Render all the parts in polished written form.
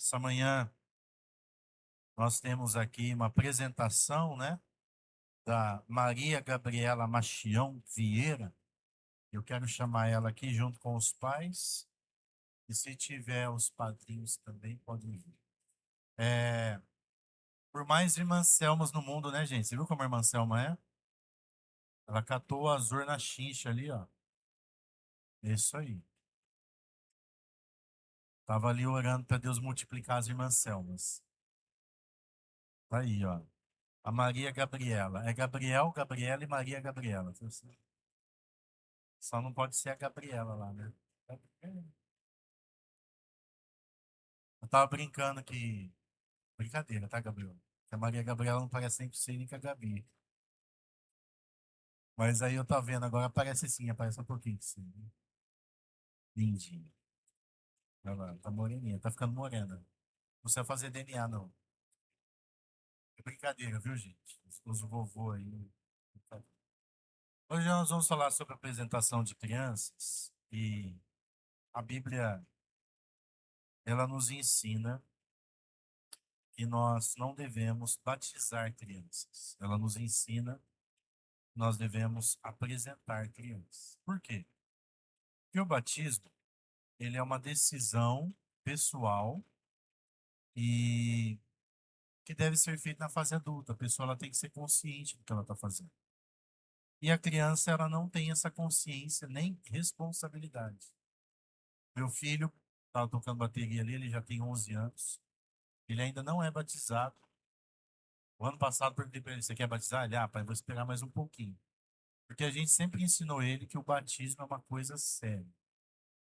Essa manhã nós temos aqui uma apresentação, né, da Maria Gabriela Machião Vieira. Eu quero chamar ela aqui junto com os pais. E se tiver os padrinhos também, podem vir. É, por mais irmã Selmas no mundo, né, gente? Você viu como a irmã Selma é? Ela catou o azul na chincha ali, ó. Isso aí. Tava ali orando para Deus multiplicar as irmãs Selmas. Tá aí, ó. A Maria Gabriela. É Gabriel, Gabriela e Maria Gabriela. Só não pode ser a Gabriela lá, né? Eu tava brincando que. Brincadeira, tá, Gabriel? Que a Maria Gabriela não parece sempre ser nem com a Gabi. Mas aí eu tô vendo, agora aparece sim, aparece um pouquinho sim. Lindinha. Olha lá, tá moreninha, tá ficando morena. Não precisa fazer DNA, não. É brincadeira, viu, gente? Os vovô aí. Hoje nós vamos falar sobre a apresentação de crianças e a Bíblia, ela nos ensina que nós não devemos batizar crianças. Ela nos ensina que nós devemos apresentar crianças. Por quê? Porque o batismo, ele é uma decisão pessoal e que deve ser feita na fase adulta. A pessoa ela tem que ser consciente do que ela está fazendo. E a criança, ela não tem essa consciência nem responsabilidade. Meu filho estava tocando bateria ali, ele já tem 11 anos. Ele ainda não é batizado. O ano passado, eu perguntei para ele: você quer batizar? Ele, pai, vou esperar mais um pouquinho. Porque a gente sempre ensinou ele que o batismo é uma coisa séria,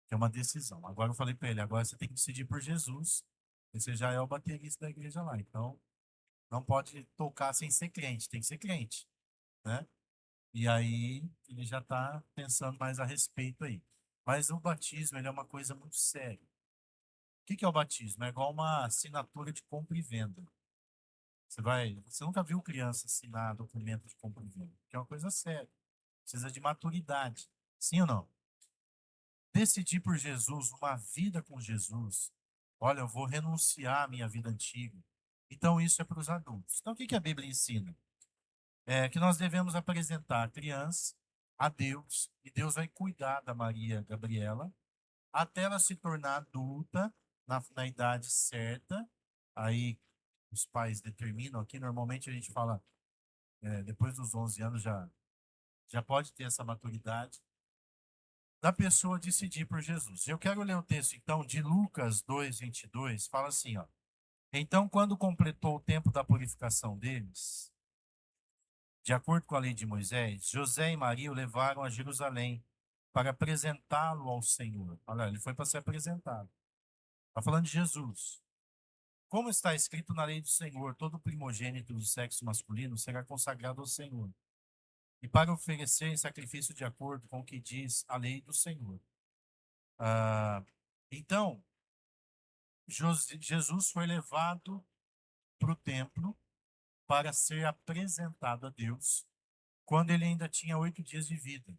que é uma decisão. Agora eu falei para ele: agora você tem que decidir por Jesus. Você já é o baterista da igreja lá. Então, não pode tocar sem ser crente, tem que ser crente, né? E aí ele já está pensando mais a respeito aí. Mas o batismo, ele é uma coisa muito séria. O que que é o batismo? É igual uma assinatura de compra e venda. Você nunca viu criança assinar documento de compra e venda, que é uma coisa séria. Precisa de maturidade. Sim ou não? Decidir por Jesus, uma vida com Jesus. Olha, eu vou renunciar à minha vida antiga. Então isso é para os adultos. Então o que que a Bíblia ensina? É que nós devemos apresentar a criança a Deus e Deus vai cuidar da Maria Gabriela até ela se tornar adulta na idade certa. Aí os pais determinam aqui, normalmente a gente fala, depois dos 11 anos já pode ter essa maturidade da pessoa decidir por Jesus. Eu quero ler o texto então de Lucas 2:22, fala assim, ó. Então, quando completou o tempo da purificação deles, de acordo com a lei de Moisés, José e Maria o levaram a Jerusalém para apresentá-lo ao Senhor. Olha, ele foi para ser apresentado. Está falando de Jesus. Como está escrito na lei do Senhor, todo primogênito do sexo masculino será consagrado ao Senhor, e para oferecer em sacrifício de acordo com o que diz a lei do Senhor. Ah, então, Jesus foi levado para o templo para ser apresentado a Deus quando ele ainda tinha 8 dias de vida.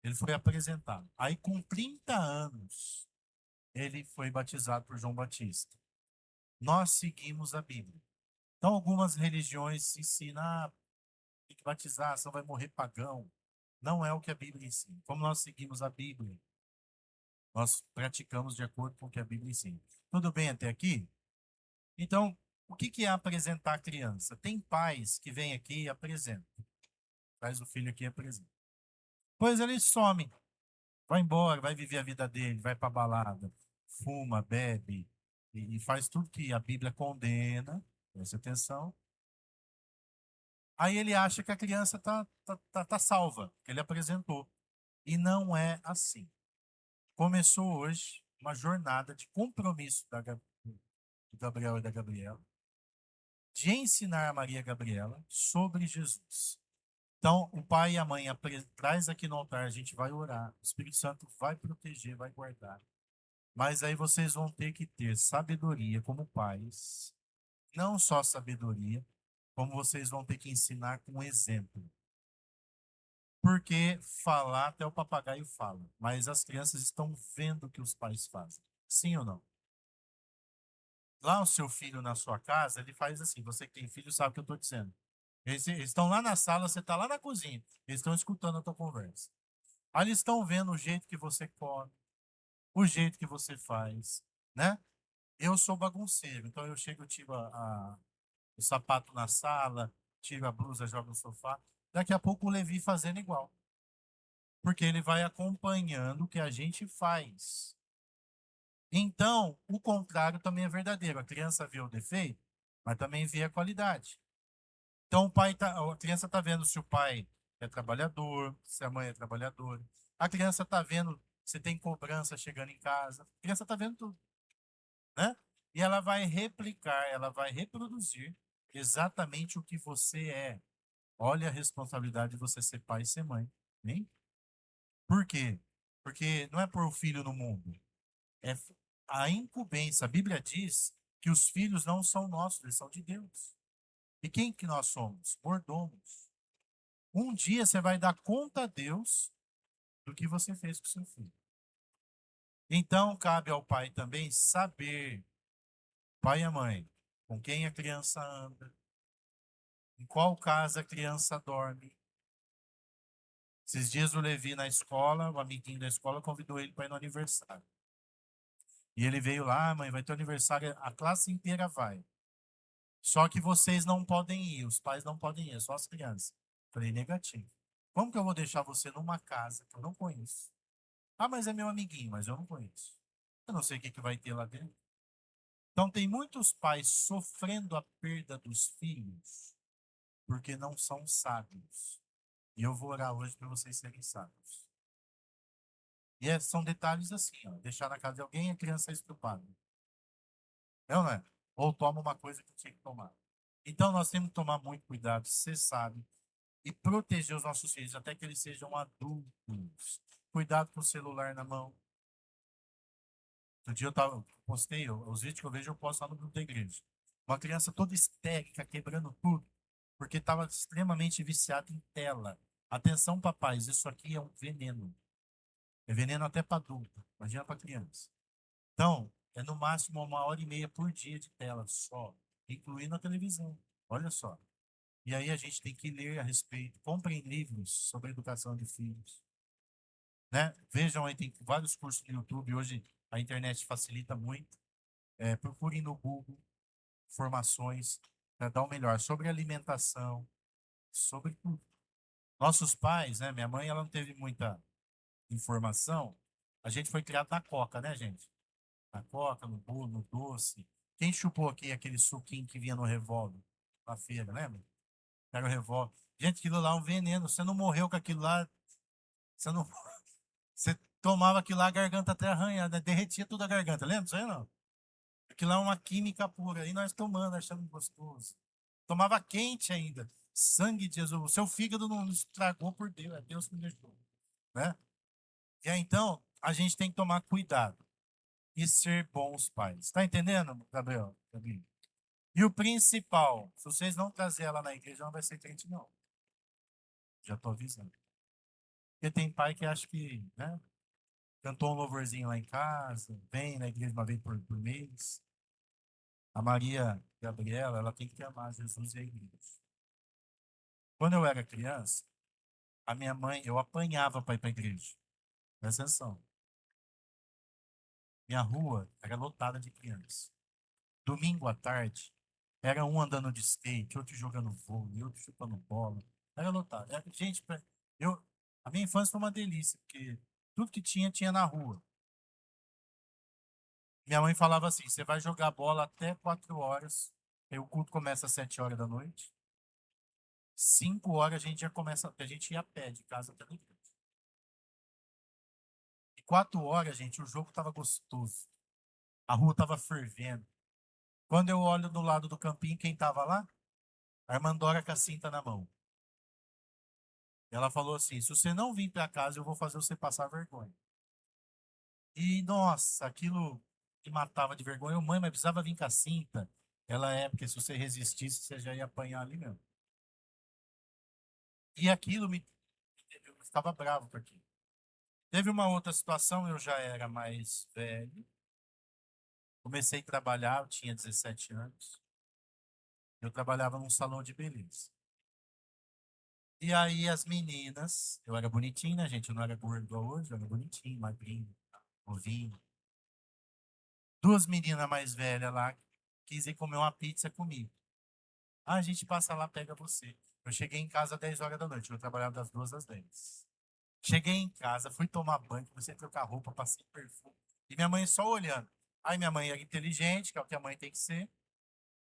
Ele foi apresentado. Aí, com 30 anos, ele foi batizado por João Batista. Nós seguimos a Bíblia. Então, algumas religiões ensinam, tem que batizar, senão vai morrer pagão. Não é o que a Bíblia ensina. Como nós seguimos a Bíblia, nós praticamos de acordo com o que a Bíblia ensina. Tudo bem até aqui? Então, o que que é apresentar a criança? Tem pais que vêm aqui e apresentam. Traz o filho aqui e apresenta. Pois ele some, vai embora, vai viver a vida dele, vai para balada, fuma, bebe e faz tudo que a Bíblia condena. Preste atenção. Aí ele acha que a criança tá salva, que ele apresentou. E não é assim. Começou hoje uma jornada de compromisso do Gabriel e da Gabriela, de ensinar a Maria Gabriela sobre Jesus. Então, o pai e a mãe traz aqui no altar, a gente vai orar. O Espírito Santo vai proteger, vai guardar. Mas aí vocês vão ter que ter sabedoria como pais. Não só sabedoria, como vocês vão ter que ensinar com exemplo. Porque falar até o papagaio fala, mas as crianças estão vendo o que os pais fazem. Sim ou não? lá o seu filho na sua casa, ele faz assim. Você que tem filho sabe o que eu estou dizendo. Eles estão lá na sala, você está lá na cozinha. Eles estão escutando a tua conversa. Aí eles estão vendo o jeito que você come, o jeito que você faz, né? Eu sou bagunceiro, então eu chego, eu tiro o sapato na sala, tiro a blusa, jogo no sofá. Daqui a pouco o Levi fazendo igual. Porque ele vai acompanhando o que a gente faz. Então, o contrário também é verdadeiro. A criança vê o defeito, mas também vê a qualidade. Então, a criança está vendo se o pai é trabalhador, se a mãe é trabalhadora. A criança está vendo se tem cobrança chegando em casa. A criança está vendo tudo, né? E ela vai replicar, ela vai reproduzir exatamente o que você é. Olha a responsabilidade de você ser pai e ser mãe, hein? Por quê? Porque não é pôr o filho no mundo, é a incumbência. A Bíblia diz que os filhos não são nossos, eles são de Deus. E quem que nós somos? Mordomos. Um dia você vai dar conta a Deus do que você fez com seu filho. Então, cabe ao pai também saber, pai e a mãe, com quem a criança anda, em qual casa a criança dorme. Esses dias o Levi na escola, o amiguinho da escola convidou ele para ir no aniversário. E ele veio lá, mãe, vai ter aniversário, a classe inteira vai. Só que vocês não podem ir, os pais não podem ir, só as crianças. Falei, negativo. Como que eu vou deixar você numa casa que eu não conheço? Ah, mas é meu amiguinho, mas eu não conheço. Eu não sei o que que vai ter lá dentro. Então, tem muitos pais sofrendo a perda dos filhos porque não são sábios. E eu vou orar hoje para vocês serem sábios. E são detalhes assim, ó, deixar na casa de alguém e a criança é estrupada. É ou não é? Ou toma uma coisa que tinha que tomar. Então, nós temos que tomar muito cuidado, ser sábio e proteger os nossos filhos até que eles sejam adultos. Cuidado com o celular na mão. Outro dia postei os vídeos que eu vejo, eu posto lá no grupo da igreja. Uma criança toda histérica, quebrando tudo, porque estava extremamente viciada em tela. Atenção, papais, isso aqui é um veneno. É veneno até para adulto. Imagina para criança. Então, é no máximo 1 hora e meia por dia de tela só, incluindo a televisão. Olha só. E aí a gente tem que ler a respeito. Comprem livros sobre a educação de filhos. Né? Vejam aí, tem vários cursos no YouTube. Hoje a internet facilita muito. Procurem no Google informações para dar o melhor sobre alimentação, sobre tudo. Nossos pais, né? Minha mãe, ela não teve muita informação. A gente foi criado na Coca, né, gente? Na Coca, no bolo, no doce. Quem chupou aqui aquele suquinho que vinha no revólver na feira, lembra? Era o revólver. Gente, aquilo lá é um veneno. Você não morreu com aquilo lá. Você não. Você tomava aquilo lá, a garganta até arranhada, derretia toda a garganta. Lembra disso aí, não? Aquilo lá é uma química pura. E nós tomando, achando gostoso. Tomava quente ainda. Sangue de Jesus. O seu fígado não estragou por Deus. É Deus que me deixou. Né? E aí, então, a gente tem que tomar cuidado e ser bons pais. Tá entendendo, Gabriel? Gabriel? E o principal, se vocês não trazer ela na igreja, não vai ser crente, não. Já tô avisando. Porque tem pai que acha que, né? Cantou um louvorzinho lá em casa, vem na igreja uma vez por mês. A Maria Gabriela, ela tem que amar Jesus e a igreja. Quando eu era criança, a minha mãe, eu apanhava para ir para a igreja. Presta atenção. Minha rua era lotada de crianças. Domingo à tarde, era um andando de skate, outro jogando vôlei, outro chutando bola. Era lotado. Gente, eu, a minha infância foi uma delícia, porque tudo que tinha, tinha na rua. Minha mãe falava assim: você vai jogar bola até 4 horas, aí o culto começa às 7 horas da noite. 5 horas a gente já começa, a gente ia a pé de casa até a igreja. E 4 horas, gente, o jogo tava gostoso. A rua tava fervendo. Quando eu olho do lado do campinho, quem tava lá? A Armandora com a cinta na mão. Ela falou assim: se você não vir para casa, eu vou fazer você passar vergonha. E, nossa, aquilo que matava de vergonha. Eu, mãe, mas precisava vir com a cinta. Ela porque se você resistisse, você já ia apanhar ali mesmo. E aquilo eu ficava bravo com aquilo. Teve uma outra situação, eu já era mais velho. Comecei a trabalhar, eu tinha 17 anos. Eu trabalhava num salão de beleza. E aí as meninas, eu era bonitinho, né, gente? Eu não era gordo igual hoje, eu era bonitinho, magrinho, novinho. Duas meninas mais velhas lá quis ir comer uma pizza comigo. Ah, a gente passa lá, pega você. Eu cheguei em casa às 10 horas da noite, eu trabalhava das 2 às 10. Cheguei em casa, fui tomar banho, comecei a trocar roupa, passei perfume. E minha mãe só olhando. Aí minha mãe era inteligente, que é o que a mãe tem que ser.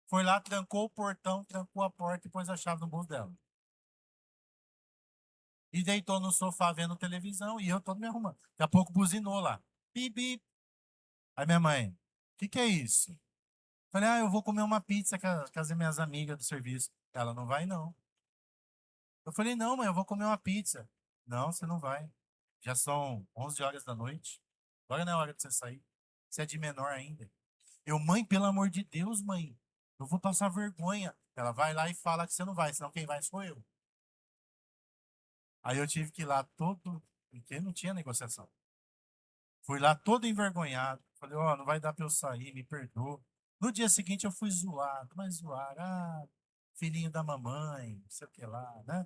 Foi lá, trancou o portão, trancou a porta e pôs a chave no bolso dela. E deitou no sofá vendo televisão e eu todo me arrumando. Daqui a pouco buzinou lá. Bibi. Aí minha mãe, o que é isso? Falei, eu vou comer uma pizza com as minhas amigas do serviço. Ela não vai, não. Eu falei, não, mãe, eu vou comer uma pizza. Não, você não vai. Já são 11 horas da noite. Agora não é hora de você sair. Você é de menor ainda. Eu, mãe, pelo amor de Deus, mãe. Eu vou passar vergonha. Ela vai lá e fala que você não vai, senão quem vai sou eu. Aí eu tive que ir lá todo, porque não tinha negociação. Fui lá todo envergonhado. Falei, não vai dar pra eu sair, me perdoa. No dia seguinte eu fui zoado, mas zoado. Ah, filhinho da mamãe, não sei o que lá, né?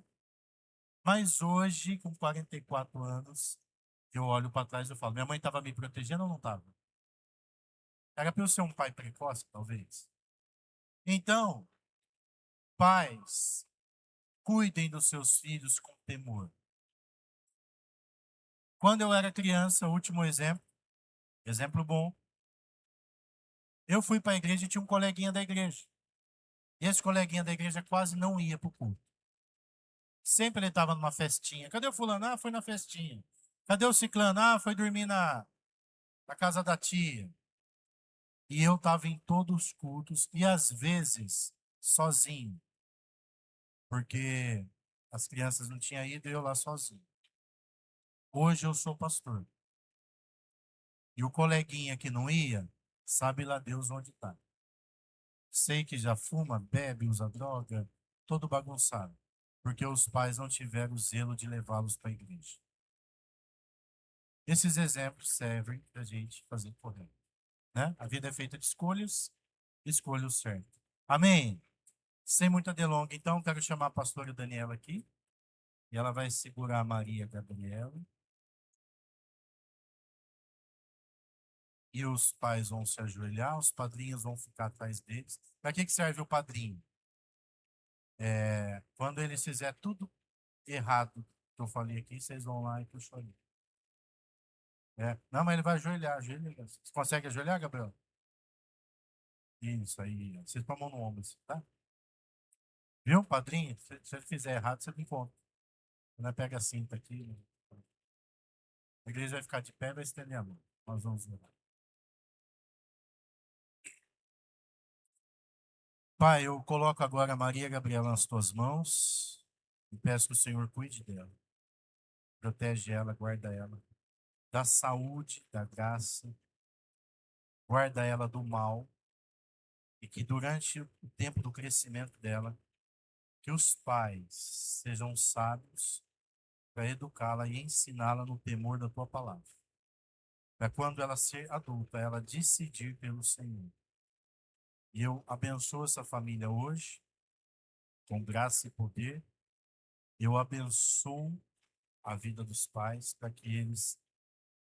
Mas hoje, com 44 anos, eu olho para trás e eu falo, minha mãe estava me protegendo ou não estava? Era para eu ser um pai precoce, talvez. Então, pais, cuidem dos seus filhos com temor. Quando eu era criança, último exemplo, exemplo bom, eu fui para a igreja e tinha um coleguinha da igreja. E esse coleguinha da igreja quase não ia para o culto. Sempre ele estava numa festinha. Cadê o fulano? Ah, foi na festinha. Cadê o ciclano? Ah, foi dormir na casa da tia. E eu estava em todos os cultos e às vezes sozinho, porque as crianças não tinham ido e eu lá sozinho. Hoje eu sou pastor. E o coleguinha que não ia, sabe lá Deus onde está. Sei que já fuma, bebe, usa droga, todo bagunçado, porque os pais não tiveram o zelo de levá-los para a igreja. Esses exemplos servem para a gente fazer correto, né? A vida é feita de escolhas, escolha o certo. Amém? Sem muita delonga, então, quero chamar a pastora Daniela aqui. E ela vai segurar a Maria Gabriela. E os pais vão se ajoelhar, os padrinhos vão ficar atrás deles. Para que serve o padrinho? Quando eles fizer tudo errado que eu falei aqui, vocês vão lá e puxam ali. Não, mas ele vai ajoelhar, ajoelha. Você consegue ajoelhar, Gabriel? Isso aí. Vocês põem a mão no ombro, assim, tá? Viu, padrinho? Se ele fizer errado, você me conta. Quando pega a cinta aqui, a igreja vai ficar de pé e vai estender a mão. Nós vamos orar. Pai, eu coloco agora a Maria Gabriela nas tuas mãos e peço que o Senhor cuide dela, protege ela, guarda ela, dá saúde, dá graça, guarda ela do mal e que durante o tempo do crescimento dela, que os pais sejam sábios para educá-la e ensiná-la no temor da tua palavra, para quando ela ser adulta, ela decidir pelo Senhor. E eu abençoo essa família hoje, com graça e poder. Eu abençoo a vida dos pais para que eles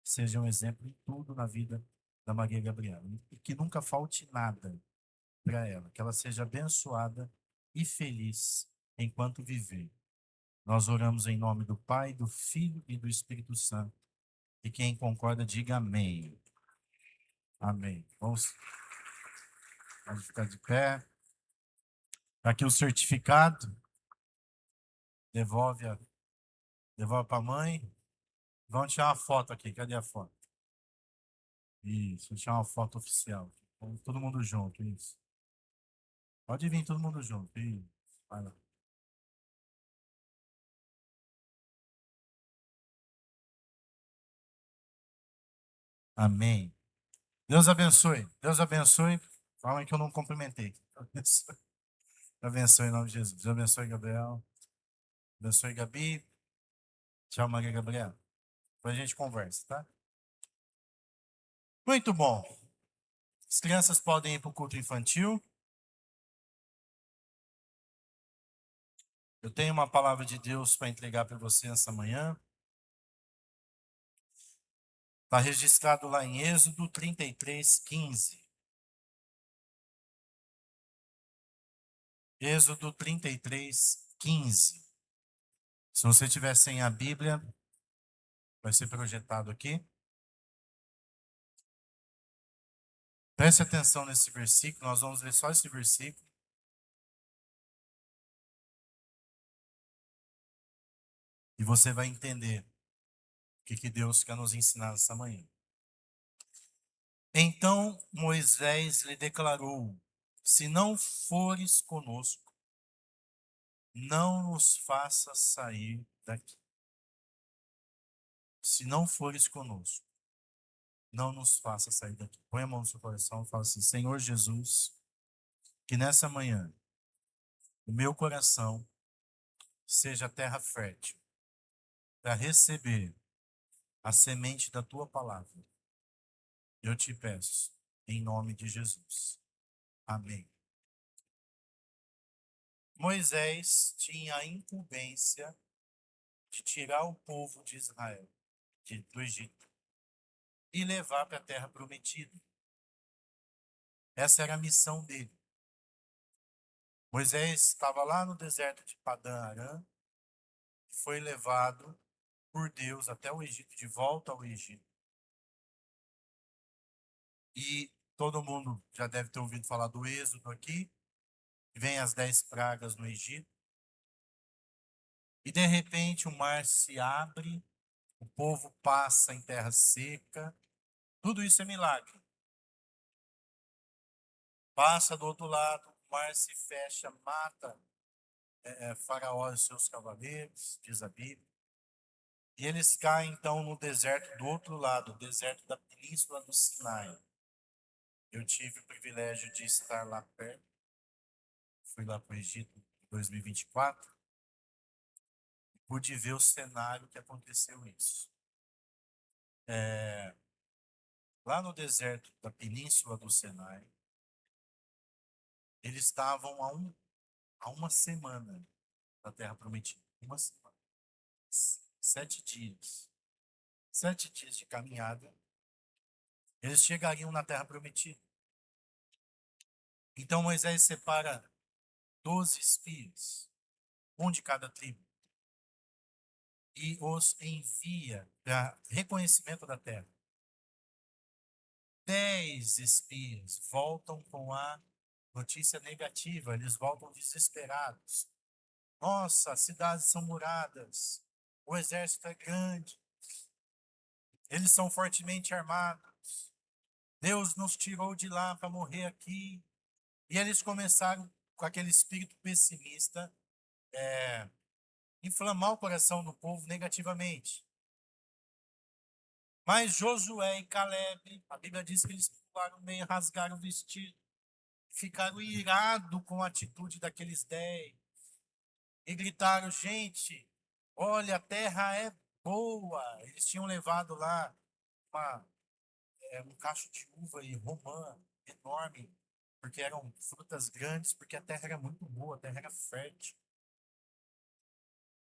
sejam exemplo em tudo na vida da Maria Gabriela. E que nunca falte nada para ela, que ela seja abençoada e feliz enquanto viver. Nós oramos em nome do Pai, do Filho e do Espírito Santo. E quem concorda, diga amém. Amém. Vamos ficar de pé. Aqui o certificado. Devolve, devolve para a mãe. Vamos tirar uma foto aqui. Cadê a foto? Isso, vou tirar uma foto oficial. Vamos todo mundo junto, isso. Pode vir todo mundo junto. Isso. Vai lá. Amém. Deus abençoe. Deus abençoe. Fala que eu não cumprimentei. Deus abençoe. Deus abençoe em nome de Jesus. Deus abençoe, Gabriel. Abençoe, Gabi. Tchau, Maria Gabriela. Depois a gente conversa, tá? Muito bom. As crianças podem ir para o culto infantil. Eu tenho uma palavra de Deus para entregar para você essa manhã. Está registrado lá em Êxodo 33:15. Êxodo 33:15. Se você tiver sem a Bíblia, vai ser projetado aqui. Preste atenção nesse versículo, nós vamos ler só esse versículo. E você vai entender o que Deus quer nos ensinar essa manhã. Então Moisés lhe declarou: se não fores conosco, não nos faças sair daqui. Se não fores conosco, não nos faças sair daqui. Põe a mão no seu coração e fala assim: Senhor Jesus, que nessa manhã o meu coração seja terra fértil para receber a semente da tua palavra. Eu te peço, em nome de Jesus. Amém. Moisés tinha a incumbência de tirar o povo de Israel do Egito e levar para a terra prometida. Essa era a missão dele. Moisés estava lá no deserto de Padã Arã e foi levado por Deus até o Egito, de volta ao Egito. E todo mundo já deve ter ouvido falar do Êxodo aqui. Vem as 10 pragas no Egito. E de repente o mar se abre, o povo passa em terra seca. Tudo isso é milagre. Passa do outro lado, o mar se fecha, mata Faraó e seus cavaleiros, diz a Bíblia. E eles caem então no deserto do outro lado, o deserto da península do Sinai. Eu tive o privilégio de estar lá perto. Fui lá para o Egito em 2024. Pude ver o cenário que aconteceu isso. Lá no deserto da península do Sinai, eles estavam há uma semana da Terra Prometida. Uma semana. 7 dias. 7 dias de caminhada. Eles chegariam na Terra Prometida. Então Moisés separa 12 espias, um de cada tribo, e os envia para reconhecimento da terra. 10 espias voltam com a notícia negativa, eles voltam desesperados. Nossa, as cidades são muradas, o exército é grande, eles são fortemente armados. Deus nos tirou de lá para morrer aqui. E eles começaram com aquele espírito pessimista, inflamar o coração do povo negativamente. Mas Josué e Caleb, a Bíblia diz que eles pularam meio, rasgaram o vestido, ficaram irados com a atitude daqueles 10 e gritaram: gente, olha, a terra é boa. Eles tinham levado lá uma, um cacho de uva e romã enorme, porque eram frutas grandes, porque a terra era muito boa, a terra era fértil.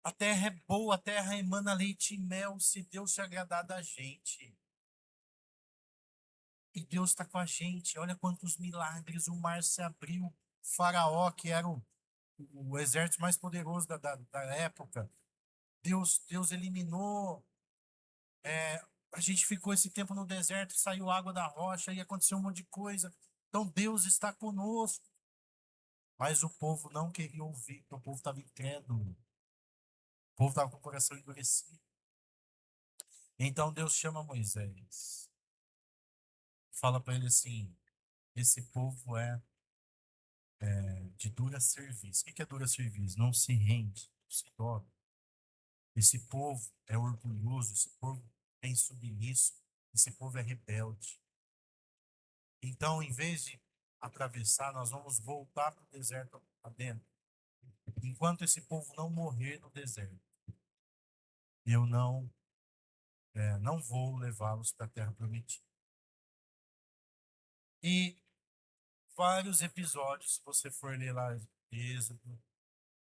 A terra é boa, a terra emana leite e mel, se Deus se agradar da gente. E Deus está com a gente. Olha quantos milagres. O mar se abriu. Faraó, que era o exército mais poderoso da época. Deus eliminou. A gente ficou esse tempo no deserto, saiu água da rocha e aconteceu um monte de coisa. Então Deus está conosco. Mas o povo não queria ouvir, porque o povo estava incrédulo. O povo estava com o coração endurecido. Então Deus chama Moisés. Fala para ele assim: esse povo é de dura serviço. O que é dura serviço? Não se rende, não se dobra. Esse povo é orgulhoso, esse povo é insubmisso, esse povo é rebelde. Então, em vez de atravessar, nós vamos voltar para o deserto adentro. Enquanto esse povo não morrer no deserto, eu não vou levá-los para a terra prometida. E vários episódios, se você for ler lá, Êxodo,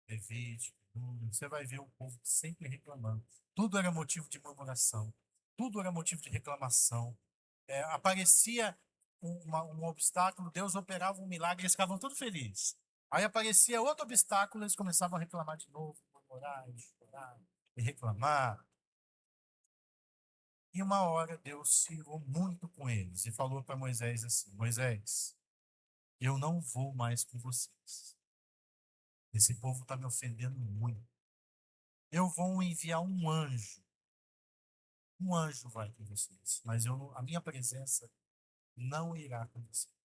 Levítico, Número, você vai ver o povo sempre reclamando. Tudo era motivo de murmuração, tudo era motivo de reclamação. Aparecia um obstáculo, Deus operava um milagre, eles ficavam todos felizes. Aí aparecia outro obstáculo, eles começavam a reclamar de novo, murmurar, e chorar, e reclamar. E uma hora Deus se irou muito com eles e falou para Moisés assim: Moisés, eu não vou mais com vocês. Esse povo está me ofendendo muito. Eu vou enviar um anjo. Um anjo vai com vocês, mas a minha presença não irá com vocês.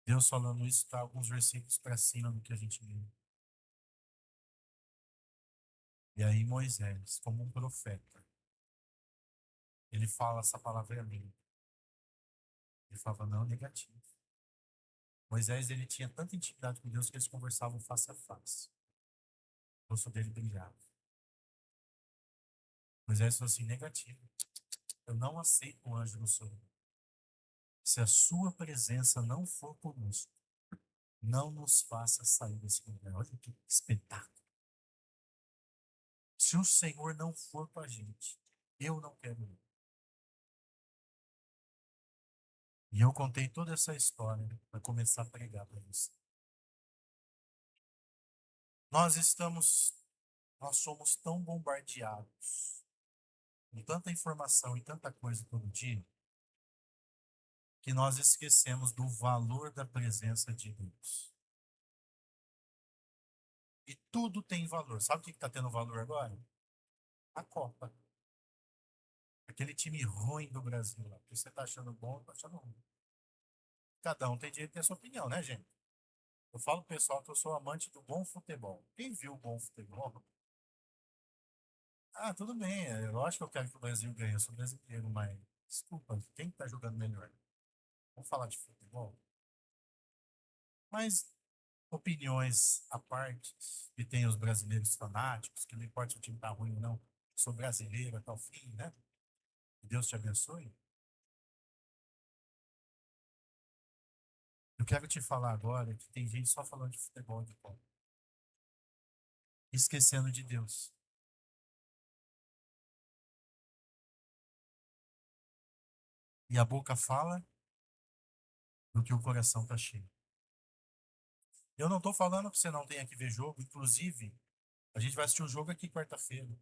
Deus falando isso está alguns versículos para cima do que a gente lê. E aí Moisés, como um profeta, ele fala essa palavra é minha. Ele falava não negativo. Moisés ele tinha tanta intimidade com Deus que eles conversavam face a face. O rosto dele brilhava. Moisés falou assim, negativo. Eu não aceito o anjo no Senhor. Se a sua presença não for conosco, não nos faça sair desse lugar. Olha que espetáculo. Se o Senhor não for com a gente, eu não quero ir. E eu contei toda essa história para começar a pregar para você. Nós estamos, nós somos tão bombardeados com tanta informação e tanta coisa todo dia, que nós esquecemos do valor da presença de Deus. E tudo tem valor. Sabe o que está tendo valor agora? A Copa. Aquele time ruim do Brasil lá. Que você está achando bom, está achando ruim. Cada um tem direito de ter sua opinião, né, gente? Eu falo pro pessoal que eu sou amante do bom futebol. Quem viu o bom futebol? Ah, tudo bem. É lógico que eu quero que o Brasil ganhe. Eu sou brasileiro, mas desculpa, quem está jogando melhor? Vamos falar de futebol? Mas opiniões à parte, e tem os brasileiros fanáticos, que não importa se o time tá ruim ou não, sou brasileiro até o fim, né? Que Deus te abençoe. Eu quero te falar agora que tem gente só falando de futebol de Copa, esquecendo de Deus. E a boca fala do que o coração tá cheio. Eu não tô falando que você não tenha que ver jogo, inclusive, a gente vai assistir o jogo aqui quarta-feira.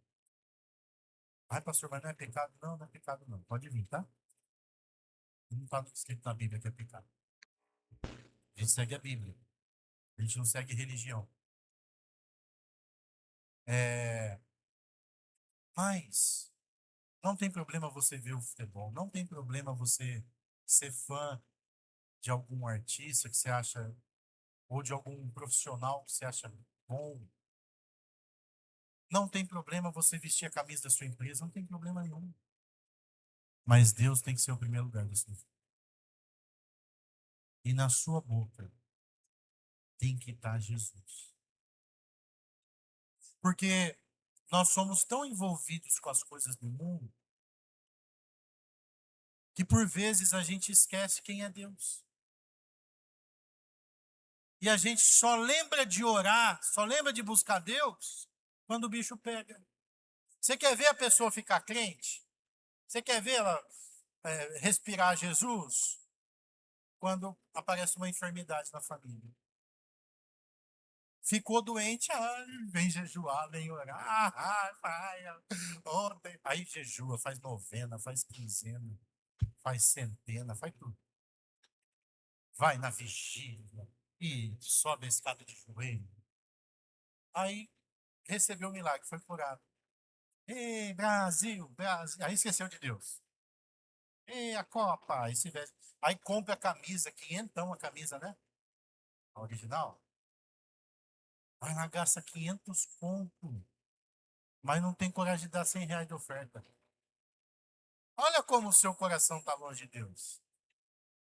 Ai, pastor, mas não é pecado? Não, não é pecado não. Pode vir, tá? Não está escrito na Bíblia que é pecado. A gente segue a Bíblia. A gente não segue religião. É, mas não tem problema você ver o futebol. Não tem problema você ser fã de algum artista que você acha, ou de algum profissional que você acha bom. Não tem problema você vestir a camisa da sua empresa. Não tem problema nenhum. Mas Deus tem que ser o primeiro lugar da sua vida. E na sua boca tem que estar Jesus. Porque nós somos tão envolvidos com as coisas do mundo que por vezes a gente esquece quem é Deus. E a gente só lembra de orar, só lembra de buscar Deus quando o bicho pega. Você quer ver a pessoa ficar crente? Você quer ver ela respirar Jesus? Quando aparece uma enfermidade na família. Ficou doente, vem jejuar, vem orar, vai, ontem. Aí jejua, faz novena, faz quinzena, faz centena, faz tudo. Vai na vigília e sobe a escada de joelho. Aí recebeu o milagre, foi curado. Ei, Brasil, Brasil. Aí esqueceu de Deus. Ei, a Copa. Aí, se veste. Aí compra a camisa, quinhentão a camisa, né? A original. Vai lá, gasta 500 conto. Mas não tem coragem de dar R$ 100 de oferta. Olha como o seu coração está longe de Deus.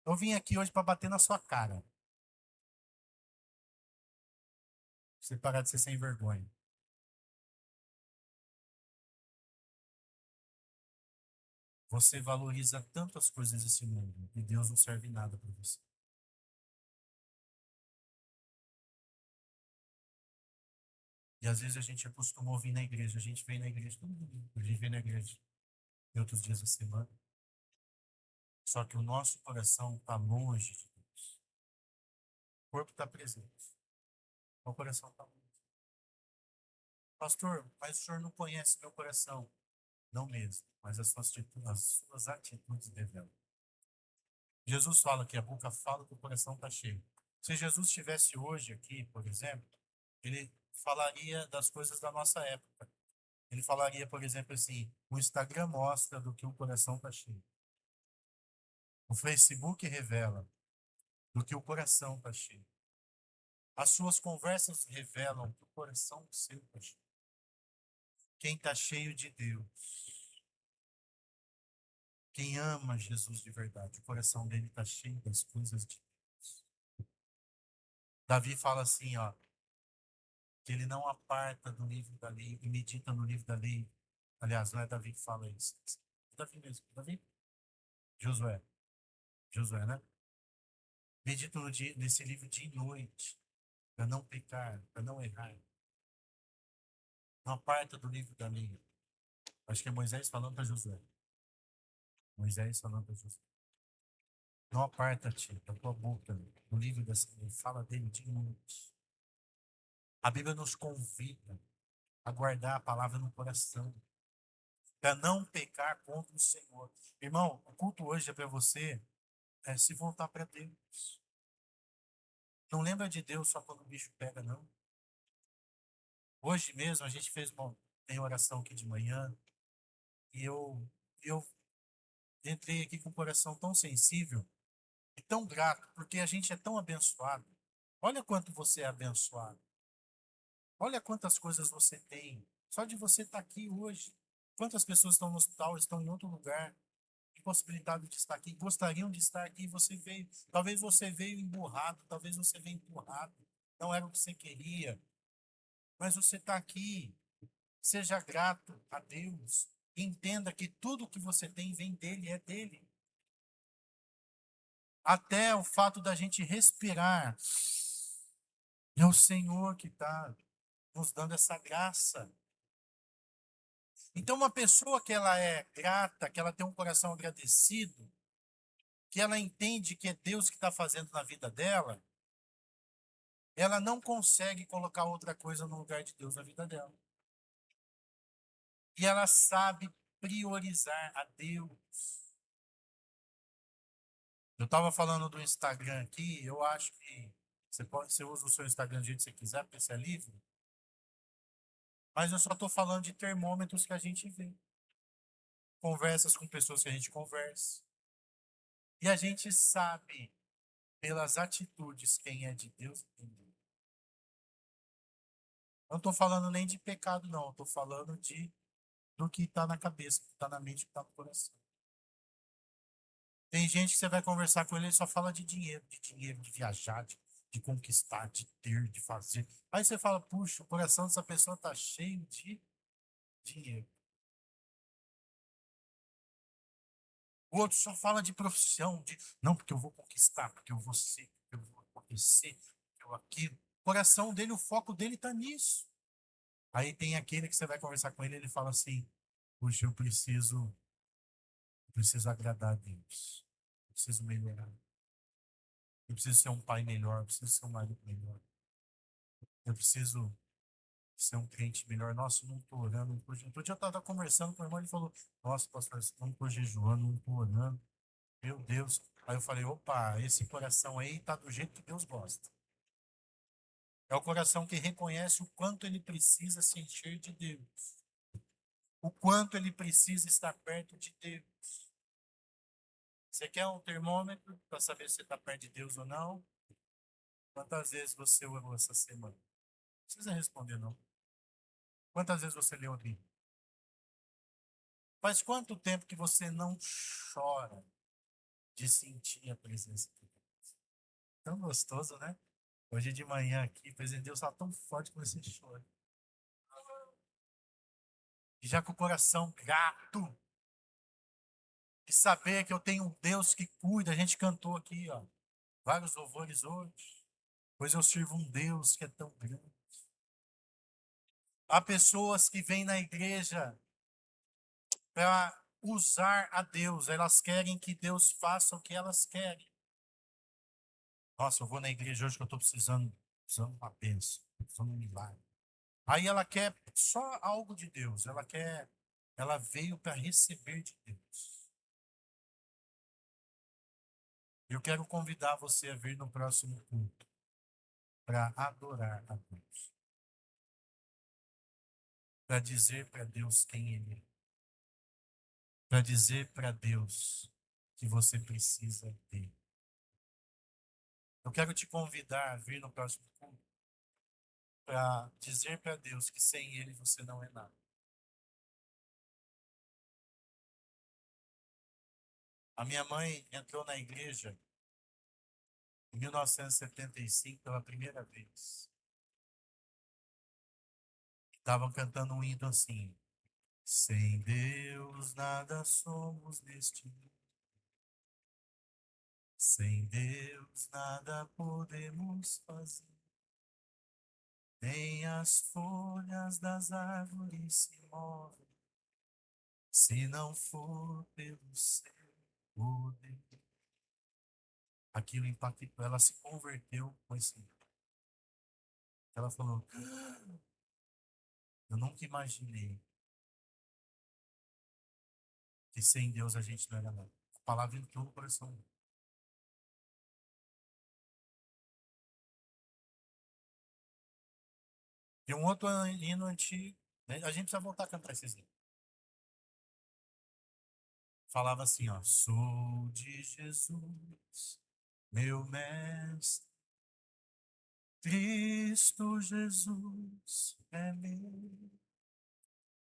Eu vim aqui hoje para bater na sua cara. Pra você parar de ser sem vergonha. Você valoriza tanto as coisas desse mundo e Deus não serve nada para você. E às vezes a gente acostumou a vir na igreja, a gente vem na igreja todo domingo, a gente vem na igreja em outros dias da semana. Só que o nosso coração está longe de Deus. O corpo está presente, o coração está longe. Pastor, mas o senhor não conhece meu coração. Não mesmo, mas as suas atitudes revelam. Jesus fala que a boca fala que o coração está cheio. Se Jesus estivesse hoje aqui, por exemplo, ele falaria das coisas da nossa época. Ele falaria, por exemplo, assim: o Instagram mostra do que o coração está cheio. O Facebook revela do que o coração está cheio. As suas conversas revelam que o coração seu está cheio. Quem está cheio de Deus, quem ama Jesus de verdade, o coração dele está cheio das coisas de Deus. Davi fala assim, ó, que ele não aparta do livro da lei e medita no livro da lei. Aliás, não é Davi que fala isso. É Davi mesmo. Davi? Josué. Josué, né? Medita nesse livro de noite, para não pecar, para não errar. Não aparta do livro da lei. Acho que é Moisés falando para Josué. Moisés falando para Josué. Não aparta-te da tua boca do livro dessa lei. Fala dele de noite. A Bíblia nos convida a guardar a palavra no coração, para não pecar contra o Senhor. Irmão, o culto hoje é para você se voltar para Deus. Não lembra de Deus só quando o bicho pega, não. Hoje mesmo a gente tem oração aqui de manhã e eu entrei aqui com o coração tão sensível e tão grato, porque a gente é tão abençoado. Olha quanto você é abençoado. Olha quantas coisas você tem. Só de você estar aqui hoje. Quantas pessoas estão no hospital, estão em outro lugar, impossibilitado de estar aqui, gostariam de estar aqui, e você veio. Talvez você veio emburrado, talvez você veio empurrado. Não era o que você queria, mas você está aqui. Seja grato a Deus. Entenda que tudo que você tem vem dele, é dele. Até o fato da gente respirar. É o Senhor que está nos dando essa graça. Então, uma pessoa que ela é grata, que ela tem um coração agradecido, que ela entende que é Deus que está fazendo na vida dela, ela não consegue colocar outra coisa no lugar de Deus na vida dela. E ela sabe priorizar a Deus. Eu estava falando do Instagram aqui, eu acho que você usa o seu Instagram do jeito que você quiser, porque você é livre. Mas eu só estou falando de termômetros que a gente vê. Conversas com pessoas que a gente conversa. E a gente sabe, pelas atitudes, quem é de Deus e quem não. Não estou falando nem de pecado, não. Estou falando do que está na cabeça, que está na mente, que está no coração. Tem gente que você vai conversar com ele, ele só fala de dinheiro, de viajar, de conquistar, de ter, de fazer. Aí você fala, puxa, o coração dessa pessoa está cheio de dinheiro. O outro só fala de profissão, não, porque eu vou conquistar, porque eu vou ser, porque eu vou acontecer, porque eu aquilo. O coração dele, o foco dele está nisso. Aí tem aquele que você vai conversar com ele, ele fala assim, puxa, eu preciso agradar a Deus. Eu preciso melhorar. Eu preciso ser um pai melhor, eu preciso ser um marido melhor. Eu preciso ser um crente melhor. Nossa, eu não estou orando. Outro dia eu estava conversando com o irmão, ele falou, nossa, pastor, eu não estou jejuando, não estou orando. Meu Deus. Aí eu falei, opa, esse coração aí está do jeito que Deus gosta. É o coração que reconhece o quanto ele precisa se encher de Deus. O quanto ele precisa estar perto de Deus. Você quer um termômetro para saber se você está perto de Deus ou não? Quantas vezes você orou essa semana? Não precisa responder, não. Quantas vezes você leu a Bíblia? Faz quanto tempo que você não chora de sentir a presença de Deus? Tão gostoso, né? Hoje de manhã aqui, a presença de Deus está tão forte que você chora. E já com o coração grato. E saber que eu tenho um Deus que cuida. A gente cantou aqui, ó, vários louvores hoje. Pois eu sirvo um Deus que é tão grande. Há pessoas que vêm na igreja para usar a Deus. Elas querem que Deus faça o que elas querem. Nossa, eu vou na igreja hoje que eu estou precisando de uma bênção, precisando de um milagre. Aí ela quer só algo de Deus. Ela veio para receber de Deus. Eu quero convidar você a vir no próximo culto para adorar a Deus, para dizer para Deus quem Ele é, para dizer para Deus que você precisa dele. Eu quero te convidar a vir no próximo culto para dizer para Deus que sem Ele você não é nada. A minha mãe entrou na igreja em 1975 pela primeira vez. Estavam cantando um hino assim: sem Deus nada somos neste mundo. Sem Deus nada podemos fazer. Nem as folhas das árvores se movem, se não for pelo seu poder. Aquilo impactou, ela se converteu com esse. Ela falou: eu nunca imaginei que sem Deus a gente não era nada. A palavra entrou no coração dela. E um outro hino antigo, né? A gente precisa voltar a cantar esses hinos. Falava assim, ó: sou de Jesus, meu mestre, Cristo Jesus é meu.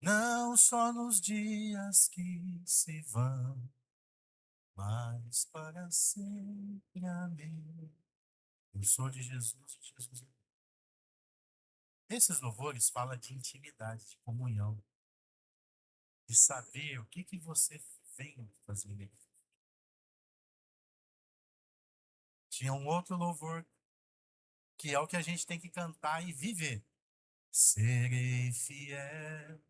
Não só nos dias que se vão, mas para sempre. Amém. Eu sou de Jesus, Jesus é meu. Esses louvores falam de intimidade, de comunhão, de saber o que você vem fazer nele. Tinha um outro louvor que é o que a gente tem que cantar e viver. Serei fiel,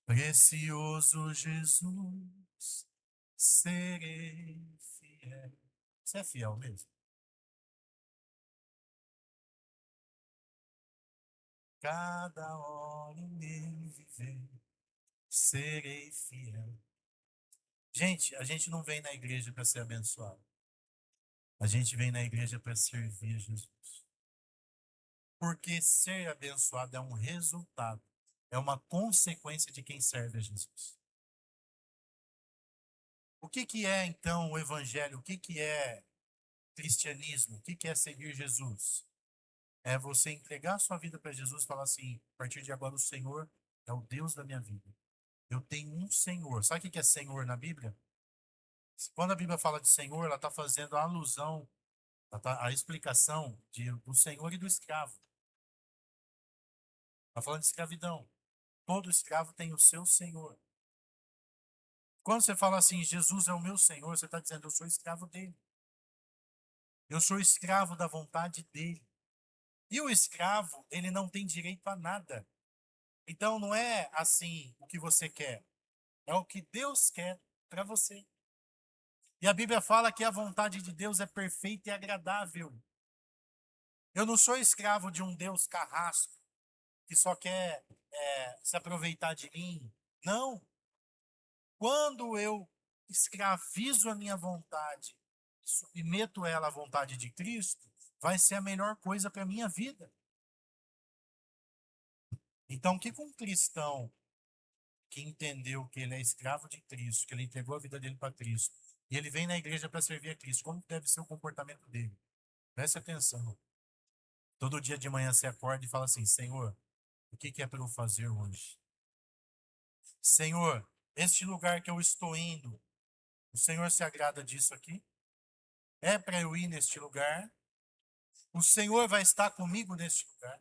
precioso Jesus, serei fiel. Você é fiel mesmo? Cada hora em meu viver, serei fiel. Gente, a gente não vem na igreja para ser abençoado. A gente vem na igreja para servir a Jesus. Porque ser abençoado é um resultado, é uma consequência de quem serve a Jesus. O que que é então o evangelho? O que que é cristianismo? O que que é seguir Jesus? É você entregar sua vida para Jesus e falar assim: a partir de agora o Senhor é o Deus da minha vida. Eu tenho um Senhor. Sabe o que que é Senhor na Bíblia? Quando a Bíblia fala de Senhor, ela está fazendo a alusão, a explicação do Senhor e do escravo. Está falando de escravidão. Todo escravo tem o seu Senhor. Quando você fala assim, Jesus é o meu Senhor, você está dizendo: eu sou escravo dele. Eu sou escravo da vontade dele. E o escravo, ele não tem direito a nada. Então não é assim o que você quer, é o que Deus quer para você. E a Bíblia fala que a vontade de Deus é perfeita e agradável. Eu não sou escravo de um Deus carrasco que só quer se aproveitar de mim. Não. Quando eu escravizo a minha vontade, submeto ela à vontade de Cristo, vai ser a melhor coisa para a minha vida. Então, o que um cristão que entendeu que ele é escravo de Cristo, que ele entregou a vida dele para Cristo, e ele vem na igreja para servir a Cristo, como deve ser o comportamento dele? Preste atenção. Todo dia de manhã você acorda e fala assim: Senhor, o que é para eu fazer hoje? Senhor, este lugar que eu estou indo, o Senhor se agrada disso aqui? É para eu ir neste lugar? O Senhor vai estar comigo neste lugar?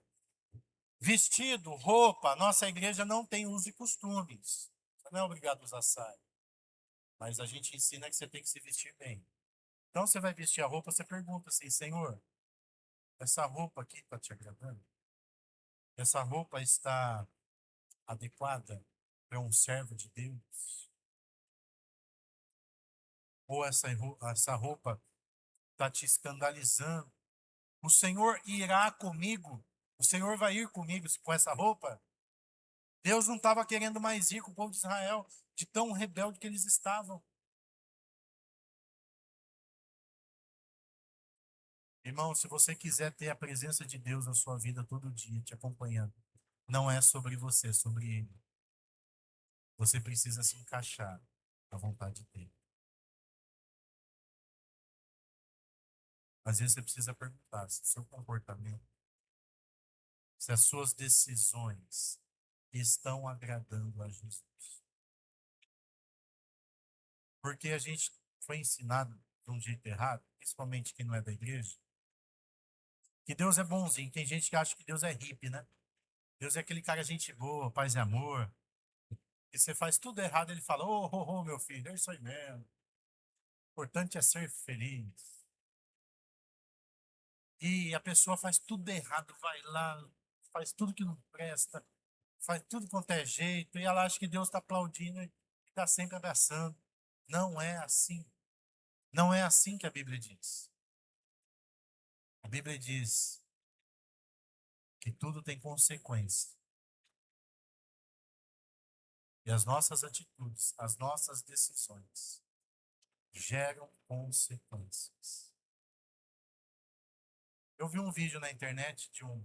Vestido, roupa, nossa igreja não tem uso e costumes. Você não é obrigado a usar saia. Mas a gente ensina que você tem que se vestir bem. Então você vai vestir a roupa, você pergunta assim, Senhor, essa roupa aqui está te agradando? Essa roupa está adequada para um servo de Deus? Ou essa roupa está te escandalizando? O Senhor irá comigo? O Senhor vai ir comigo com essa roupa? Deus não estava querendo mais ir com o povo de Israel, de tão rebelde que eles estavam. Irmão, se você quiser ter a presença de Deus na sua vida todo dia, te acompanhando, não é sobre você, é sobre Ele. Você precisa se encaixar na vontade dele. Às vezes você precisa perguntar se o seu comportamento, se as suas decisões estão agradando a Jesus. Porque a gente foi ensinado de um jeito errado, principalmente quem não é da igreja, que Deus é bonzinho. Tem gente que acha que Deus é hippie, né? Deus é aquele cara gente boa, paz e amor. E você faz tudo errado, ele fala, meu filho, é isso aí mesmo. O importante é ser feliz. E a pessoa faz tudo errado, vai lá, faz tudo que não presta, faz tudo quanto é jeito, e ela acha que Deus está aplaudindo e está sempre abraçando. Não é assim. Não é assim que a Bíblia diz. A Bíblia diz que tudo tem consequência. E as nossas atitudes, as nossas decisões geram consequências. Eu vi um vídeo na internet de um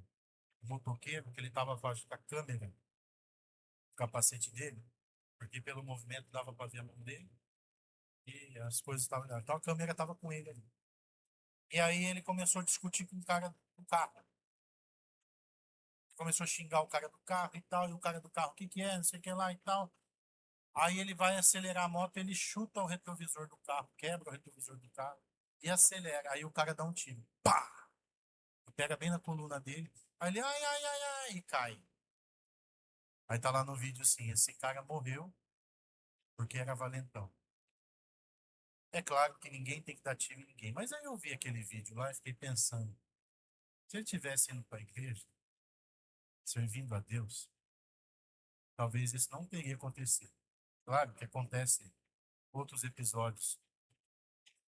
motoqueiro que ele estava abaixo da câmera, o capacete dele, porque pelo movimento dava para ver a mão dele e as coisas estavam. Então a câmera estava com ele ali. E aí ele começou a discutir com o cara do carro. Começou a xingar o cara do carro e tal, e o cara do carro, o que que é, não sei o que lá e tal. Aí ele vai acelerar a moto, ele chuta o retrovisor do carro, quebra o retrovisor do carro e acelera. Aí o cara dá um tiro. Pá! Pega bem na coluna dele. Aí ele, ai, ai, ai, ai, e cai. Aí tá lá no vídeo assim, esse cara morreu porque era valentão. É claro que ninguém tem que dar tiro em ninguém, mas aí eu vi aquele vídeo lá e fiquei pensando, se ele tivesse indo para a igreja, servindo a Deus, talvez isso não teria acontecido. Claro que acontece outros episódios.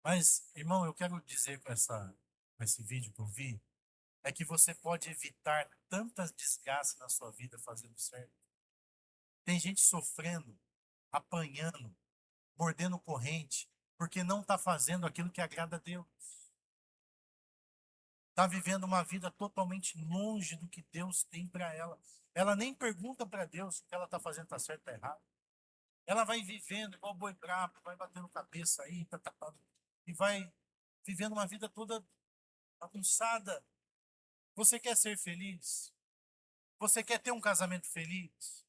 Mas, irmão, eu quero dizer com esse vídeo que eu vi, é que você pode evitar tantas desgastes na sua vida fazendo certo. Tem gente sofrendo, apanhando, mordendo corrente, porque não está fazendo aquilo que agrada a Deus. Está vivendo uma vida totalmente longe do que Deus tem para ela. Ela nem pergunta para Deus se o que ela está fazendo está certo ou errado. Ela vai vivendo igual boi brabo, vai batendo cabeça aí, e vai vivendo uma vida toda bagunçada. Você quer ser feliz? Você quer ter um casamento feliz?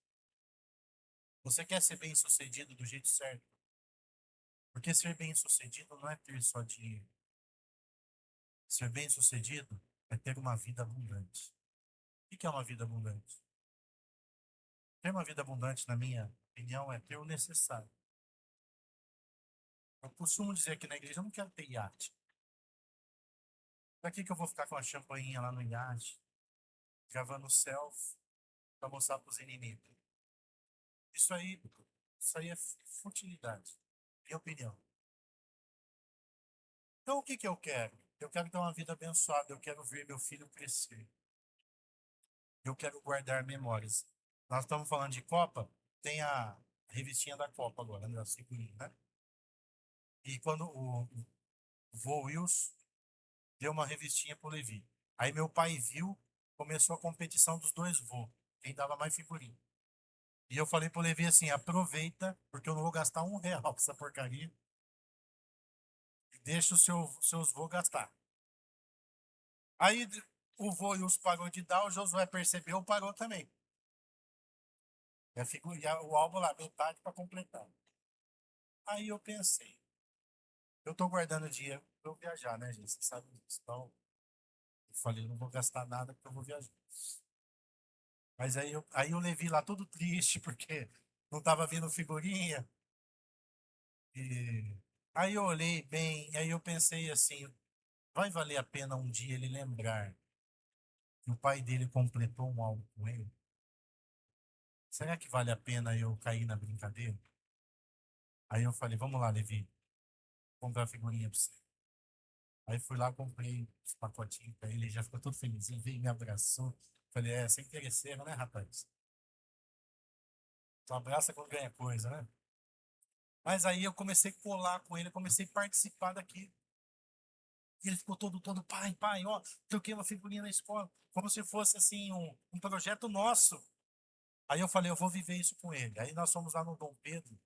Você quer ser bem-sucedido do jeito certo? Porque ser bem-sucedido não é ter só dinheiro. Ser bem-sucedido é ter uma vida abundante. O que é uma vida abundante? Ter uma vida abundante, na minha opinião, é ter o necessário. Eu costumo dizer aqui na igreja, eu não quero ter iate. Para que eu vou ficar com a champanhinha lá no iate, gravando selfie, para mostrar para os inimigos? Isso aí, isso aí é futilidade, minha opinião. Então, o que eu quero? Eu quero ter uma vida abençoada, eu quero ver meu filho crescer. Eu quero guardar memórias. Nós estamos falando de Copa, tem a revistinha da Copa agora, né? A figurinha, né? E quando o vô Wilson deu uma revistinha pro Levi. Aí meu pai viu, começou a competição dos dois vô, quem dava mais figurinha. E eu falei pro Levi assim, aproveita, porque eu não vou gastar R$ 1 com essa porcaria. E deixa seus vô gastar. Aí o vô Wilson parou de dar, o Josué percebeu, parou também. E a figurinha, o álbum lá, metade para completar. Aí eu pensei, eu tô guardando dinheiro pra eu viajar, né, gente? Você sabe disso. Então, eu falei, não vou gastar nada porque eu vou viajar. Mas aí eu levei lá todo triste, porque não tava vindo figurinha. E aí eu olhei bem, aí eu pensei assim, vai valer a pena um dia ele lembrar que o pai dele completou um algo com ele? Será que vale a pena eu cair na brincadeira? Aí eu falei, vamos lá, Levi, comprar figurinha pra você. Aí fui lá, comprei os pacotinhos pra ele, ele já ficou todo feliz, ele veio e me abraçou. Falei, você é interesseiro, né, rapaz? Tu abraça quando ganha coisa, né? Mas aí eu comecei a colar com ele, eu comecei a participar daqui. E ele ficou todo, pai, ó, troquei uma figurinha na escola, como se fosse assim um projeto nosso. Aí eu falei, eu vou viver isso com ele. Aí nós fomos lá no Dom Pedro.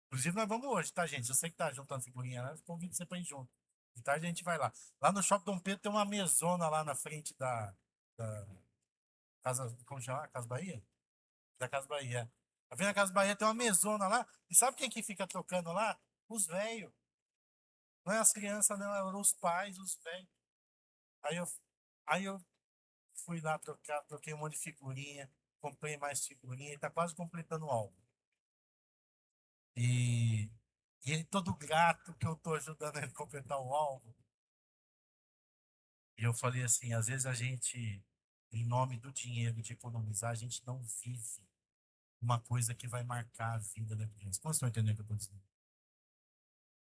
Inclusive, nós vamos hoje, tá, gente? Eu sei que tá juntando figurinha lá, eu convido você pra ir junto. De tarde a gente vai lá. Lá no Shopping Dom Pedro tem uma mesona lá na frente da Casa, como chama? Casa Bahia? Da Casa Bahia. Tá vendo a Casa Bahia? Tem uma mesona lá. E sabe quem que fica trocando lá? Os velhos. Não é as crianças, não, é os pais, os velhos. Aí eu, aí eu fui lá trocar, troquei um monte de figurinha, comprei mais figurinha e tá quase completando o álbum. E, e ele todo grato que eu tô ajudando ele a completar o álbum. E eu falei assim, às vezes a gente, em nome do dinheiro, de economizar, a gente não vive uma coisa que vai marcar a vida da criança. Como vocês estão entendendo o que eu estou dizendo?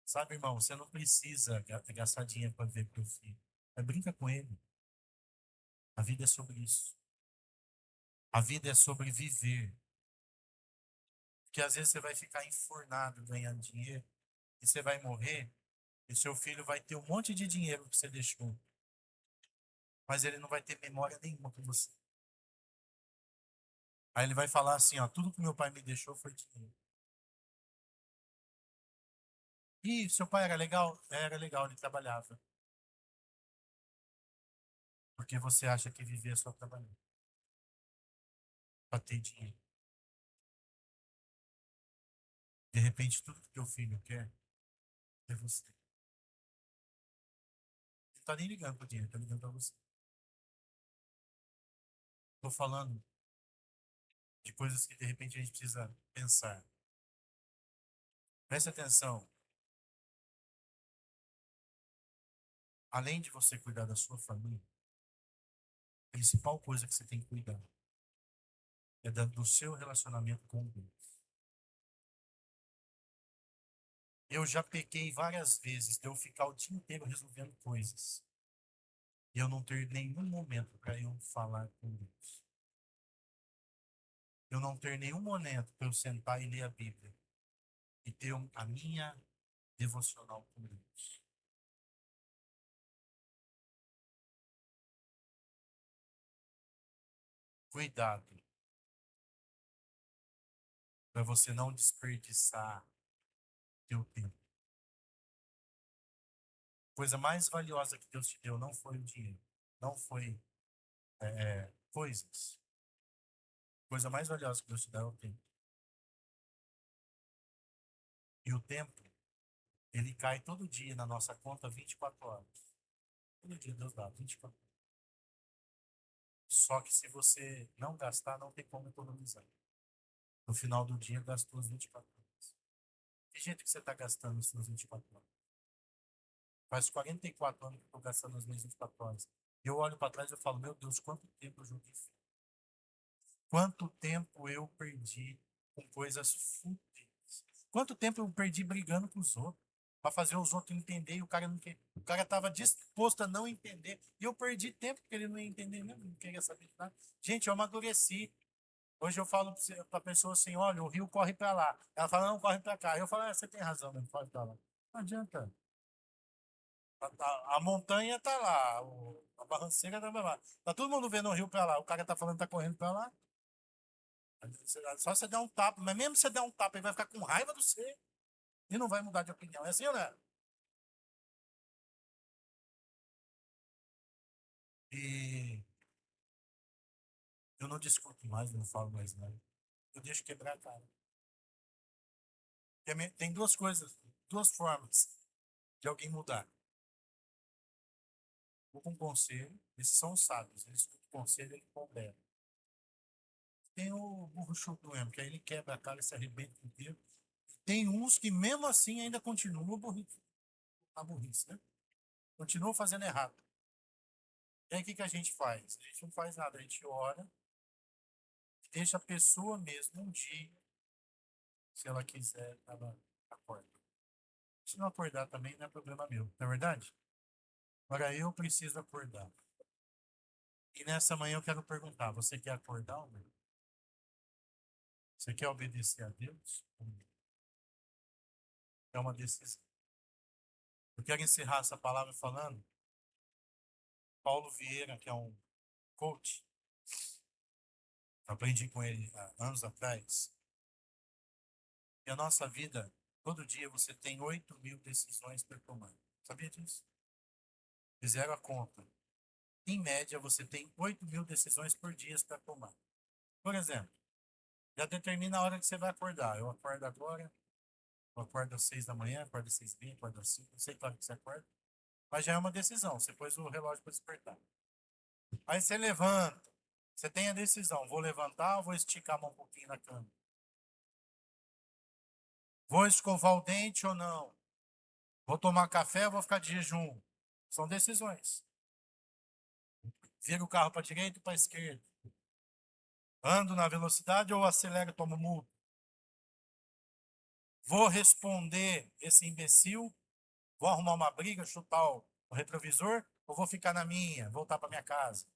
Sabe, irmão, você não precisa gastar dinheiro para ver teu filho. Mas brinca com ele. A vida é sobre isso. A vida é sobre viver. Porque às vezes você vai ficar enfurnado ganhando dinheiro e você vai morrer e seu filho vai ter um monte de dinheiro que você deixou, mas ele não vai ter memória nenhuma com você. Aí ele vai falar assim, ó, tudo que meu pai me deixou foi dinheiro. E seu pai era legal? Era legal, ele trabalhava. Porque você acha que viver é só trabalhar, para ter dinheiro. De repente, tudo que teu filho quer é você. Ele não tá nem ligando pro dinheiro, tá ligando para você. Tô falando de coisas que de repente a gente precisa pensar. Preste atenção. Além de você cuidar da sua família, a principal coisa que você tem que cuidar é do seu relacionamento com Deus. Eu já pequei várias vezes de eu ficar o dia inteiro resolvendo coisas e eu não ter nenhum momento para eu falar com Deus. Eu não ter nenhum momento para eu sentar e ler a Bíblia e ter a minha devocional com Deus. Cuidado para você não desperdiçar teu tempo. A coisa mais valiosa que Deus te deu não foi o dinheiro, não foi coisas. A coisa mais valiosa que Deus te dá é o tempo. E o tempo, ele cai todo dia na nossa conta 24 horas. Todo dia Deus dá 24 horas. Só que se você não gastar, não tem como economizar. No final do dia, gastou as 24 horas. Que jeito que você está gastando as suas 24 horas? Faz 44 anos que eu estou gastando as minhas 24 horas. Eu olho para trás e eu falo, meu Deus, quanto tempo eu joguei fora. Quanto tempo eu perdi com coisas fúteis. Quanto tempo eu perdi brigando com os outros. Para fazer os outros entender e o cara não quer. O cara estava disposto a não entender. E eu perdi tempo porque ele não ia entender mesmo, não queria saber de nada. Gente, eu amadureci. Hoje eu falo para a pessoa assim: olha, o rio corre para lá. Ela fala, não, corre para cá. Eu falo, você tem razão, não corre para lá. Não adianta. A montanha tá lá, a barranceira tá lá. Tá todo mundo vendo o rio para lá. O cara tá falando que tá correndo para lá. Só você dar um tapa, mas mesmo você der um tapa, ele vai ficar com raiva do você e não vai mudar de opinião. É assim ou não é? E eu não discuto mais, não falo mais nada. Eu deixo quebrar a cara. Tem duas coisas, duas formas de alguém mudar. Ou com conselho, esses são os sábios, eles escutam o conselho e ele pondera. Tem o burro chucro mesmo, que aí ele quebra a cara e se arrebenta inteiro. Tem uns que mesmo assim ainda continuam na burrice, né? Continuam fazendo errado. E aí o que que a gente faz? A gente não faz nada, a gente ora, deixa a pessoa mesmo um dia, se ela quiser, ela acorda. Se não acordar também não é problema meu, não é verdade? Agora eu preciso acordar. E nessa manhã eu quero perguntar: você quer acordar ou não? Você quer obedecer a Deus? É uma decisão. Eu quero encerrar essa palavra falando. Paulo Vieira, que é um coach, aprendi com ele há anos atrás. E a nossa vida, todo dia você tem 8.000 decisões para tomar. Sabia disso? Fizeram a conta. Em média, você tem 8.000 decisões por dia para tomar. Por exemplo, já determina a hora que você vai acordar. Eu acordo agora, eu acordo às 6 da manhã, acordo às 6h30, acordo às 5, não sei que hora que você acorda. Mas já é uma decisão, você pôs o relógio para despertar. Aí você levanta, você tem a decisão, vou levantar ou vou esticar a mão um pouquinho na cama? Vou escovar o dente ou não? Vou tomar café ou vou ficar de jejum? São decisões. Vira o carro para a direita ou para a esquerda? Ando na velocidade ou acelero e tomo multa? Vou responder esse imbecil? Vou arrumar uma briga, chutar o retrovisor? Ou vou ficar na minha, voltar para minha casa?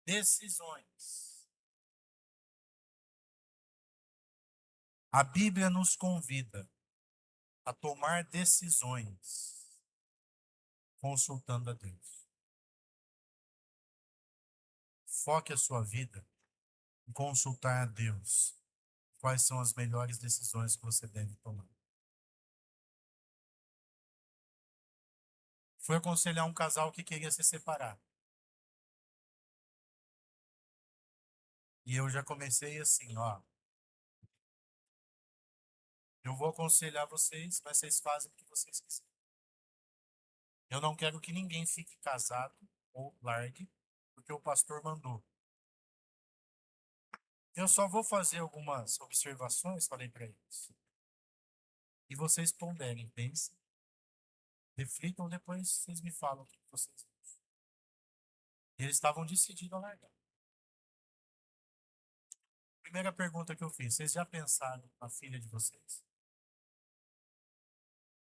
Decisões. A Bíblia nos convida a tomar decisões consultando a Deus. Foque a sua vida em consultar a Deus. Quais são as melhores decisões que você deve tomar? Fui aconselhar um casal que queria se separar. E eu já comecei assim, ó. Eu vou aconselhar vocês, mas vocês fazem o que vocês quiserem. Eu não quero que ninguém fique casado ou largue, porque o pastor mandou. Eu só vou fazer algumas observações, falei para eles. E vocês ponderem, pensem, reflitam, depois vocês me falam o que vocês acham. E eles estavam decididos a largar. Primeira pergunta que eu fiz: vocês já pensaram na filha de vocês?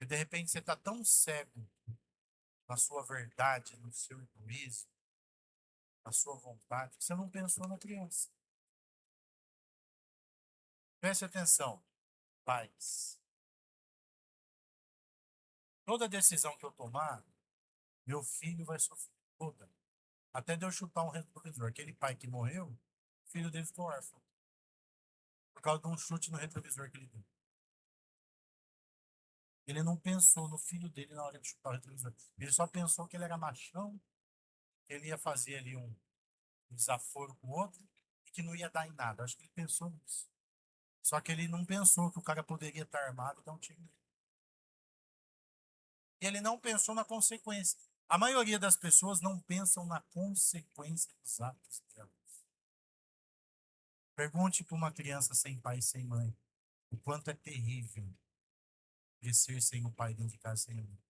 E de repente você está tão cego na sua verdade, no seu egoísmo, na sua vontade, que você não pensou na criança. Preste atenção, pais. Toda decisão que eu tomar, meu filho vai sofrer. Toda. Até de eu chutar um retrovisor. Aquele pai que morreu, o filho dele ficou órfão. Por causa de um chute no retrovisor que ele deu. Ele não pensou no filho dele na hora de chutar o retrovisor. Ele só pensou que ele era machão, que ele ia fazer ali um desaforo com o outro e que não ia dar em nada. Acho que ele pensou nisso. Só que ele não pensou que o cara poderia estar armado e dar um tiro nele. E ele não pensou na consequência. A maioria das pessoas não pensam na consequência dos atos delas. Pergunte para uma criança sem pai e sem mãe o quanto é terrível crescer sem o pai dentro de casa sem a mãe.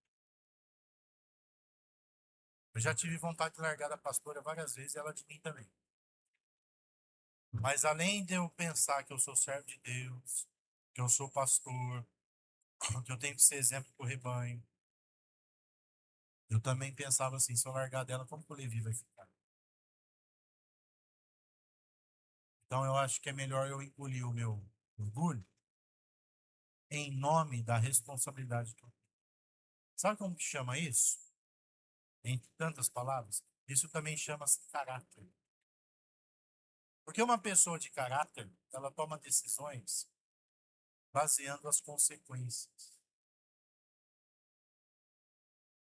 Eu já tive vontade de largar da pastora várias vezes, e ela de mim também. Mas além de eu pensar que eu sou servo de Deus, que eu sou pastor, que eu tenho que ser exemplo para o rebanho, eu também pensava assim: se eu largar dela, como que o Levi vai ficar? Então eu acho que é melhor eu engolir o meu orgulho em nome da responsabilidade que eu tenho. Sabe como que chama isso? Entre tantas palavras, isso também chama-se caráter. Porque uma pessoa de caráter, ela toma decisões baseando as consequências.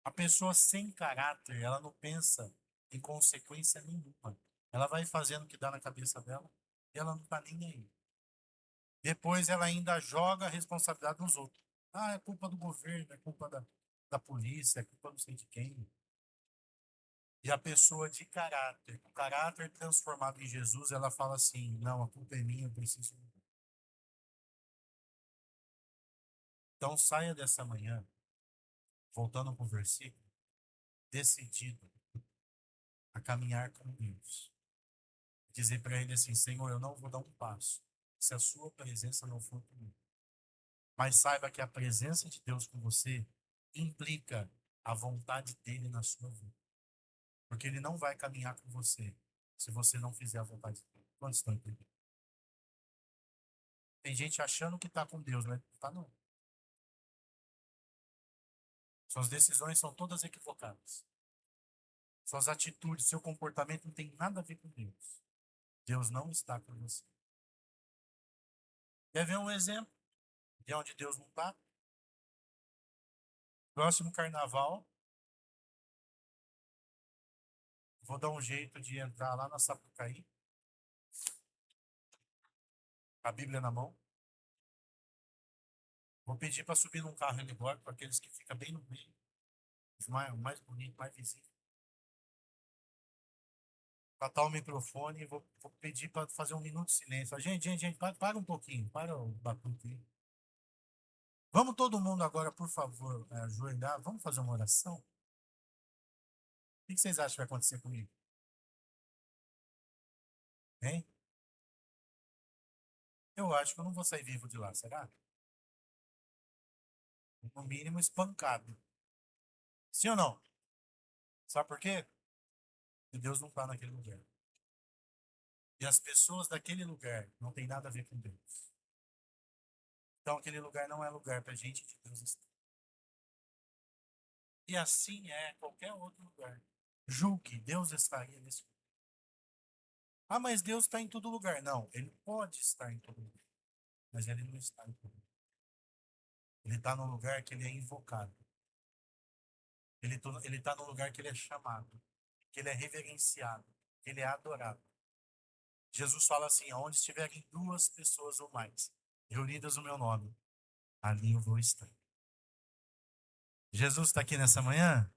A pessoa sem caráter, ela não pensa em consequência nenhuma. Ela vai fazendo o que dá na cabeça dela e ela não está nem aí. Depois ela ainda joga a responsabilidade nos outros. Ah, é culpa do governo, é culpa da polícia, é culpa não sei de quem. E a pessoa de caráter, o caráter transformado em Jesus, ela fala assim: não, a culpa é minha, eu preciso mudar. Então saia dessa manhã, voltando para o versículo, decidido a caminhar com Deus. Dizer para ele assim: Senhor, eu não vou dar um passo se a sua presença não for comigo. Mas saiba que a presença de Deus com você implica a vontade dele na sua vida. Porque ele não vai caminhar com você se você não fizer a vontade dele. Quantos estão entendendo? Tem gente achando que está com Deus, mas não está não. Suas decisões são todas equivocadas. Suas atitudes, seu comportamento não tem nada a ver com Deus. Deus não está com você. Quer ver um exemplo de onde Deus não está? Próximo carnaval, vou dar um jeito de entrar lá na Sapucaí, com a Bíblia na mão. Vou pedir para subir num carro alegórico, para aqueles que ficam bem no meio, o mais bonito, mais visível. Catar o microfone e vou pedir para fazer um minuto de silêncio. Gente, para um pouquinho, para o batuque aí. Vamos todo mundo agora, por favor, ajoelhar. Vamos fazer uma oração? O que vocês acham que vai acontecer comigo? Hein? Eu acho que eu não vou sair vivo de lá, será? No mínimo espancado. Sim ou não? Sabe por quê? Porque Deus não está naquele lugar. E as pessoas daquele lugar não tem nada a ver com Deus. Então aquele lugar não é lugar para gente de Deus estar. E assim é qualquer outro lugar. Julgue, Deus estaria nesse lugar. Ah, mas Deus está em todo lugar. Não, ele pode estar em todo lugar. Mas ele não está em todo lugar. Ele está no lugar que ele é invocado. Ele está no lugar que ele é chamado. Que ele é reverenciado. Que ele é adorado. Jesus fala assim: onde estiverem duas pessoas ou mais reunidas no meu nome, ali eu vou estar. Jesus está aqui nessa manhã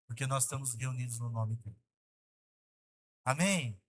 porque nós estamos reunidos no nome dele. Amém?